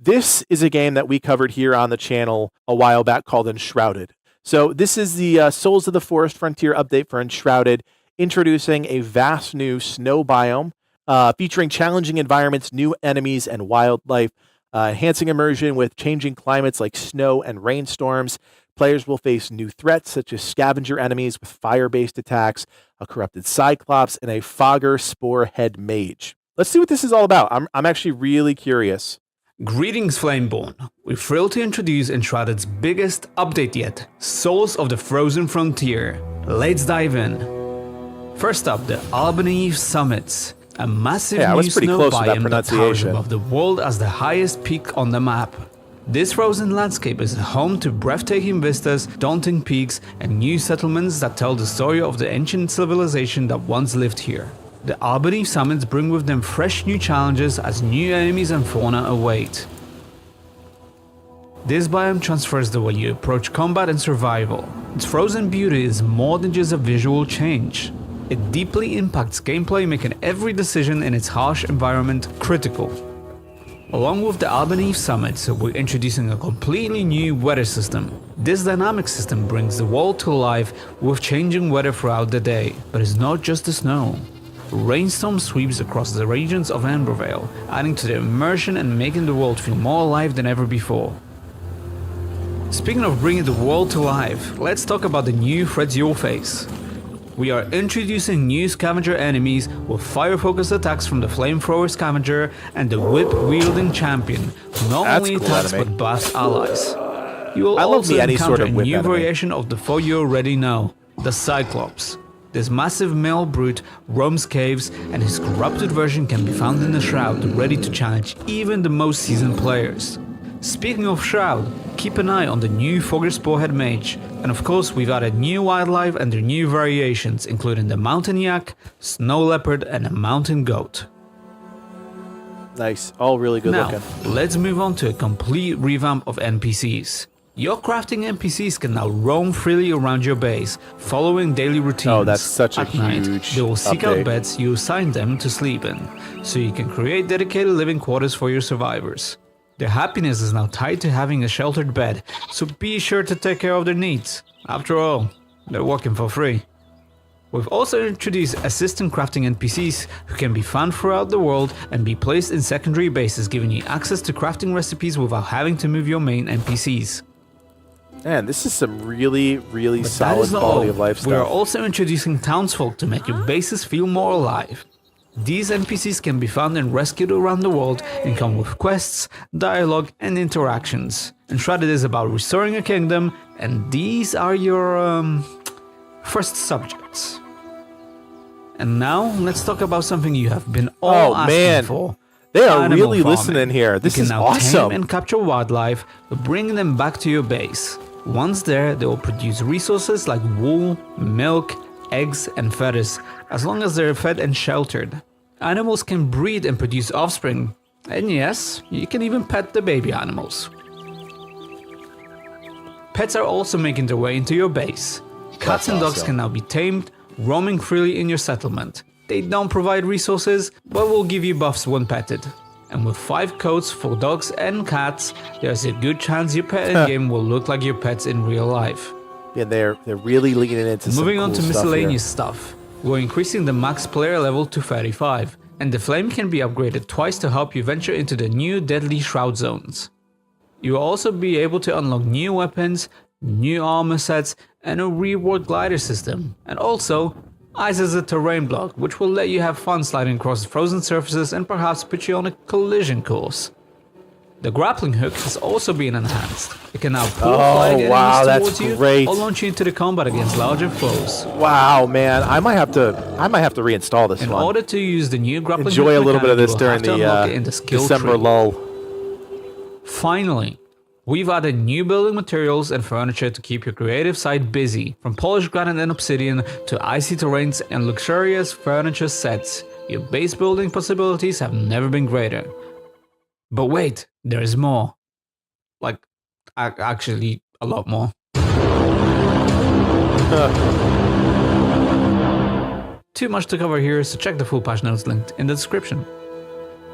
This is a game that we covered here on the channel a while back called Enshrouded. So this is the Souls of the Forest Frontier update for Enshrouded, introducing a vast new snow biome, featuring challenging environments, new enemies, and wildlife, enhancing immersion with changing climates like snow and rainstorms. Players will face new threats such as scavenger enemies with fire-based attacks, a corrupted cyclops, and a fogger spore-head mage. Let's see what this is all about. I'm actually really curious. Greetings, Flameborn. We're thrilled to introduce Enshrouded's biggest update yet, Souls of the Frozen Frontier. Let's dive in. First up, the Albanese Summits, a massive new snow biome that towers above the world as the highest peak on the map. This frozen landscape is home to breathtaking vistas, daunting peaks, and new settlements that tell the story of the ancient civilization that once lived here. The Albanese Summits bring with them fresh new challenges as new enemies and fauna await. This biome transfers the way you approach combat and survival. Its frozen beauty is more than just a visual change. It deeply impacts gameplay, making every decision in its harsh environment critical. Along with the Albanese Summits, we're introducing a completely new weather system. This dynamic system brings the world to life with changing weather throughout the day, but it's not just the snow. Rainstorm sweeps across the regions of Ambervale, adding to the immersion and making the world feel more alive than ever before. Speaking of bringing the world to life, let's talk about the new threats you'll face. We are introducing new scavenger enemies with fire-focused attacks from the Flamethrower Scavenger and the whip-wielding champion, who not only attacks but buffs allies. You will also encounter a new variation of the foe you already know, the Cyclops. This massive male brute roams caves, and his corrupted version can be found in the Shroud, ready to challenge even the most seasoned players. Speaking of Shroud, keep an eye on the new Fogger Sporehead Mage, and of course we've added new wildlife and their new variations, including the Mountain Yak, Snow Leopard, and a Mountain Goat. Nice, all really good looking. Now, let's move on to a complete revamp of NPCs. Your crafting NPCs can now roam freely around your base, following daily routines. Oh, that's such a At night, huge they will seek out update. beds you assign them to sleep in, so you can create dedicated living quarters for your survivors. Their happiness is now tied to having a sheltered bed, so be sure to take care of their needs. After all, they're working for free. We've also introduced assistant crafting NPCs who can be found throughout the world and be placed in secondary bases, giving you access to crafting recipes without having to move your main NPCs. Man, this is some really solid quality of life stuff. We are also introducing townsfolk to make your bases feel more alive. These NPCs can be found and rescued around the world and come with quests, dialogue, and interactions. Enshrouded is about restoring a kingdom, and these are your first subjects. And now, let's talk about something you have been all asking for. They are really listening here. This is awesome. You can now tame and capture wildlife, bring them back to your base. Once there, they will produce resources like wool, milk, eggs, and feathers, as long as they're fed and sheltered. Animals can breed and produce offspring, and yes, you can even pet the baby animals. Pets are also making their way into your base. Cats and dogs can now be tamed, roaming freely in your settlement. They don't provide resources, but will give you buffs when petted. And with 5 coats for dogs and cats, there's a good chance your pet in-game will look like your pets in real life. Yeah, they're really leaning into some Moving cool on to stuff miscellaneous here. stuff. We're increasing the max player level to 35, and the flame can be upgraded twice to help you venture into the new deadly shroud zones. You will also be able to unlock new weapons, new armor sets, and a reward glider system, and also ice as a terrain block, which will let you have fun sliding across frozen surfaces and perhaps put you on a collision course. The grappling hook has also been enhanced. It can now pull flag enemies towards you or launch you into the combat against larger foes. Wow, man, I might have to reinstall this one. In order to use the new grappling hook, enjoy a little bit of this during the December lull. Finally, we've added new building materials and furniture to keep your creative side busy. From polished granite and obsidian to icy terrains and luxurious furniture sets, your base building possibilities have never been greater. But wait, there is more. Like, actually, a lot more. Too much to cover here, so check the full patch notes linked in the description.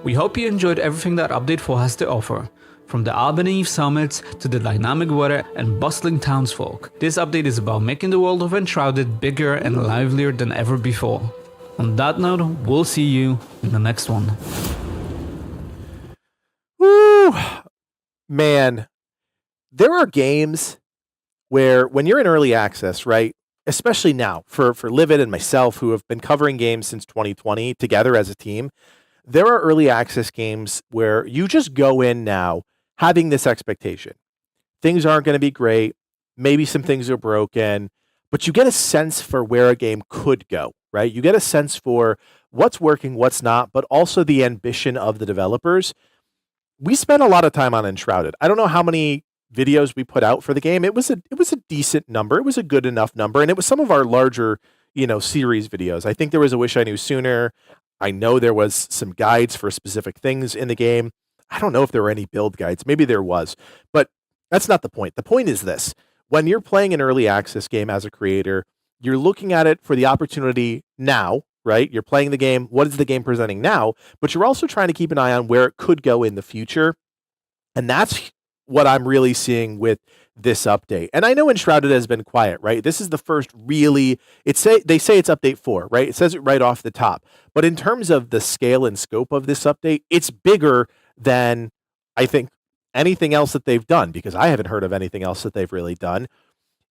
We hope you enjoyed everything that Update 4 has to offer. From the Albany summits to the dynamic weather and bustling townsfolk, this update is about making the world of Enshrouded bigger and livelier than ever before. On that note, we'll see you in the next one. Woo! Man, there are games where when you're in early access, right? Especially now for Livid and myself, who have been covering games since 2020 together as a team, there are early access games where you just go in now having this expectation. Things aren't going to be great. Maybe some things are broken, but you get a sense for where a game could go, right? You get a sense for what's working, what's not, but also the ambition of the developers. We spent a lot of time on Enshrouded. I don't know how many videos we put out for the game. It was a decent number. It was a good enough number, and it was some of our larger, series videos. I think there was a Wish I Knew Sooner. I know there was some guides for specific things in the game. I don't know if there were any build guides. Maybe there was, but that's not the point. The point is this. When you're playing an early access game as a creator, you're looking at it for the opportunity now, right? You're playing the game. What is the game presenting now? But you're also trying to keep an eye on where it could go in the future. And that's what I'm really seeing with this update. And I know Enshrouded has been quiet, right? This is the first really, they say it's update 4, right? It says it right off the top. But in terms of the scale and scope of this update, it's bigger than I think anything else that they've done, because I haven't heard of anything else that they've really done.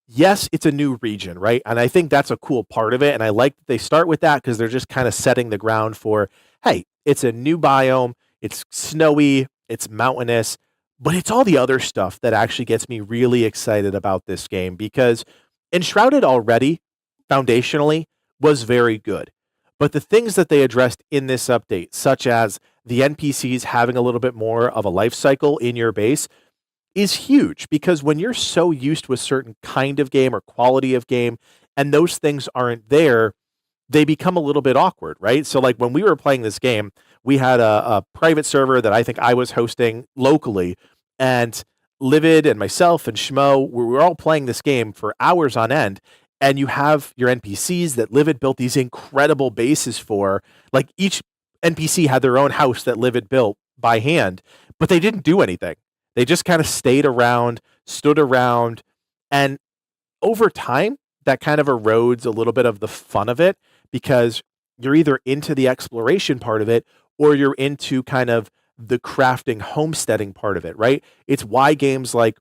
Yes, it's a new region, right? And I think that's a cool part of it. And I like that they start with that because they're just kind of setting the ground for, hey, it's a new biome. It's snowy. It's mountainous. But it's all the other stuff that actually gets me really excited about this game, because Enshrouded already, foundationally, was very good. But the things that they addressed in this update, such as the NPCs having a little bit more of a life cycle in your base, is huge, because when you're so used to a certain kind of game or quality of game and those things aren't there, they become a little bit awkward, right? So like when we were playing this game, we had a private server that I think I was hosting locally, and Livid and myself and Schmo, we were all playing this game for hours on end. And you have your NPCs that Livid built these incredible bases for. Like each NPC had their own house that Livid built by hand, but they didn't do anything. They just kind of stayed around, stood around, and over time, that kind of erodes a little bit of the fun of it, because you're either into the exploration part of it or you're into kind of the crafting, homesteading part of it, right? It's why games like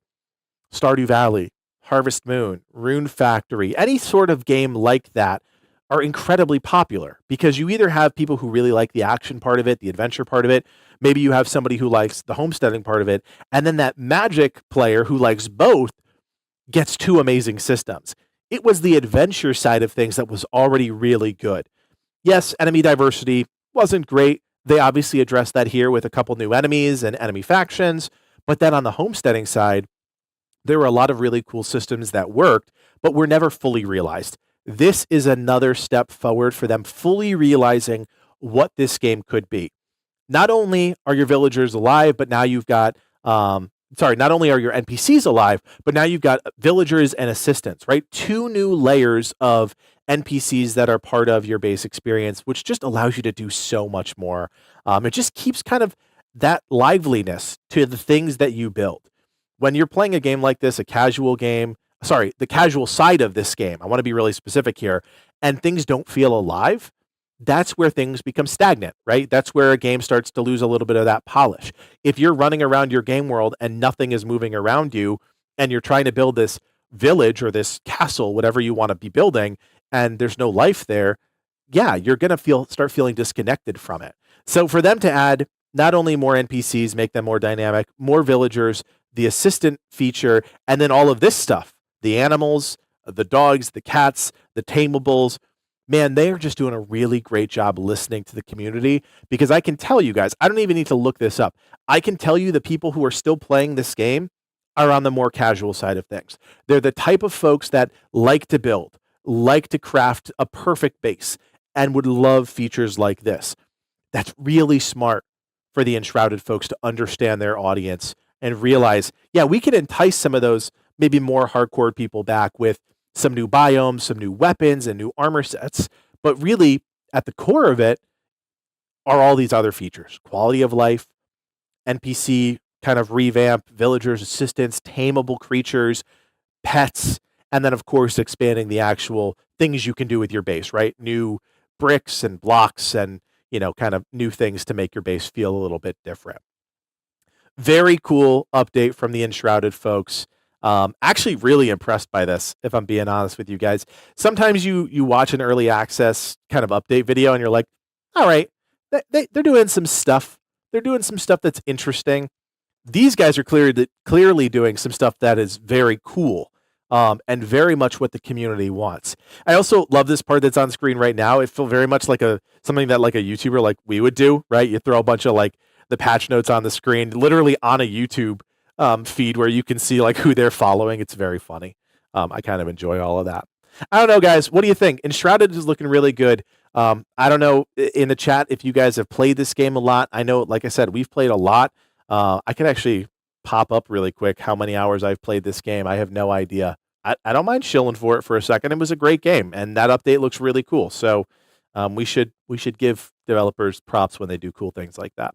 Stardew Valley, Harvest Moon, Rune Factory, any sort of game like that are incredibly popular, because you either have people who really like the action part of it, the adventure part of it, maybe you have somebody who likes the homesteading part of it, and then that Magic player who likes both gets two amazing systems. It was the adventure side of things that was already really good. Yes, enemy diversity wasn't great. They obviously addressed that here with a couple new enemies and enemy factions, but then on the homesteading side, there were a lot of really cool systems that worked, but were never fully realized. This is another step forward for them fully realizing what this game could be. Not only are your villagers alive, but now you've got, not only are your NPCs alive, but now you've got villagers and assistants, right? 2 new layers of NPCs that are part of your base experience, which just allows you to do so much more. It just keeps kind of that liveliness to the things that you build. When you're playing a game like this, the casual side of this game, I want to be really specific here, and things don't feel alive, that's where things become stagnant, right? That's where a game starts to lose a little bit of that polish. If you're running around your game world and nothing is moving around you, and you're trying to build this village or this castle, whatever you want to be building, and there's no life there, yeah, you're going to start feeling disconnected from it. So for them to add not only more NPCs, make them more dynamic, more villagers, the assistant feature, and then all of this stuff, the animals, the dogs, the cats, the tamables, man, they are just doing a really great job listening to the community, because I can tell you guys, I don't even need to look this up. I can tell you the people who are still playing this game are on the more casual side of things. They're the type of folks that like to build, like to craft a perfect base, and would love features like this. That's really smart for the Enshrouded folks to understand their audience and realize, yeah, we can entice some of those maybe more hardcore people back with some new biomes, some new weapons, and new armor sets. But really, at the core of it, are all these other features: quality of life, NPC kind of revamp, villagers assistance, tameable creatures, pets, and then of course expanding the actual things you can do with your base, right? New bricks and blocks and, kind of new things to make your base feel a little bit different. Very cool update from the Enshrouded folks. Actually, really impressed by this, if I'm being honest with you guys. Sometimes you watch an early access kind of update video and you're like, all right, they're doing some stuff. They're doing some stuff that's interesting. These guys are clearly doing some stuff that is very cool, and very much what the community wants. I also love this part that's on screen right now. It feels very much like something that like a YouTuber like we would do, right? You throw a bunch of like the patch notes on the screen, literally on a YouTube feed where you can see like who they're following. It's very funny. I kind of enjoy all of that. I don't know, guys. What do you think? Enshrouded is looking really good. I don't know in the chat if you guys have played this game a lot. I know, like I said, we've played a lot. I could actually pop up really quick how many hours I've played this game. I have no idea. I don't mind shilling for it for a second. It was a great game, and that update looks really cool. So we should give developers props when they do cool things like that.